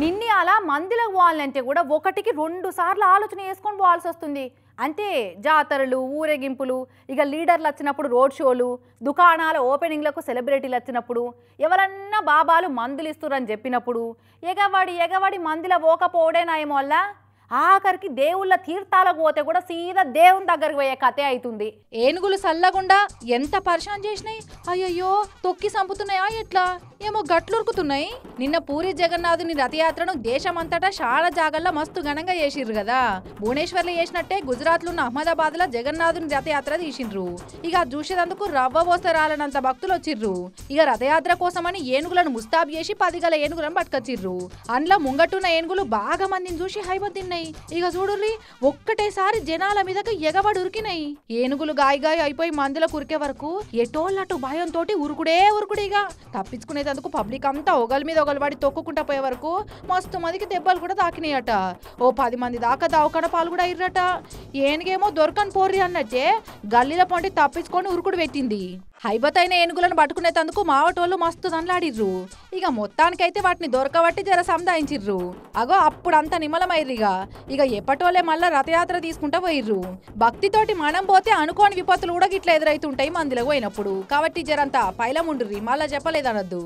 నిన్ని అలా మందిలకు పోవాలంటే కూడా ఒకటికి 2 సార్లు ఆలోచన చేసుకొని పోవాల్సి వస్తుంది. అంటే జాతరలు, ఊరేగింపులు, ఇక లీడర్లు వచ్చినప్పుడు రోడ్ షోలు, దుకాణాల ఓపెనింగ్లకు సెలబ్రిటీలు వచ్చినప్పుడు, ఎవరన్నా బాబాలు మందులు ఇస్తురని చెప్పినప్పుడు ఎగవాడి మందిలో పోకపోవడేనాయేమో వల్ల ఆఖరికి దేవుళ్ళ తీర్థాలకు పోతే కూడా సీదా దేవుని దగ్గరికి పోయే కథే అవుతుంది. ఏనుగులు సల్లగుండా ఎంత పరిశాన్ చేసినాయి. అయ్యయ్యో తొక్కి సంపుతున్నాయా ఎట్లా ఏమో గట్లురుకుతున్నాయి. నిన్న పూరి జగన్నాథుని రథయాత్రను దేశమంతటా చాలా జాగల్లో మస్తు ఘనంగా చేసిర్రు కదా. భువనేశ్వర్లో చేసినట్టే గుజరాత్ లో అహ్మదాబాద్ లో జగన్నాథుని రథయాత్ర తీసిండ్రు. ఇక చూసేందుకు రవ్వ పోస్తే రాలనంత భక్తులు వచ్చిర్రు. ఇక రథయాత్ర కోసమని ఏనుగులను ముస్తాబు చేసి 10 గల ఏనుగులను పట్టుకొచ్చిర్రు. అందులో ముంగట్టున్న ఏనుగులు బాగా మందిని చూసి హైబతిన్నాయి. ఇక చూడుర్రి ఒక్కటేసారి జనాల మీదకి ఎగబడి ఉరికినాయి. ఏనుగులు గాయగాయ అయిపోయి మందులకు ఉరికే వరకు ఎటోళ్ళటు భయంతో ఉరుకుడిగా తప్పించుకునేందుకు పబ్లిక్ అంతా ఒకరి మీద ఒకరు పడి తొక్కుకుంటా పోయే వరకు మస్తు మందికి దెబ్బలు కూడా తాకినాయట. ఓ 10 మంది దాకా దవాఖాన పాలు కూడా అయ్యారట. ఏనుగేమో దొరకని పోర్రి అన్నట్టే గల్లీల పొంటి తప్పించుకొని ఉరుకుడు పెట్టింది. హైబతైన ఏనుగులను పట్టుకునేందుకు మావటోళ్ళు మస్తు దండ్లాడిర్రు. ఇక మొత్తానికైతే వాటిని దొరకబట్టి జర సంధాయించిర్రు. అగో అప్పుడంతా నిమ్మలమైర్రిగా. ఇక ఎప్పటోళ్ళే మళ్ళా రథయాత్ర తీసుకుంటా పోయిర్రు. భక్తితోటి మనం పోతే అనుకోని విపత్తులు కూడా గిట్లా ఎదురైతుంటాయి మందిలో పోయినప్పుడు. కాబట్టి జరంతా పైలం ఉండుర్రి, మళ్ళా చెప్పలేదనద్దు.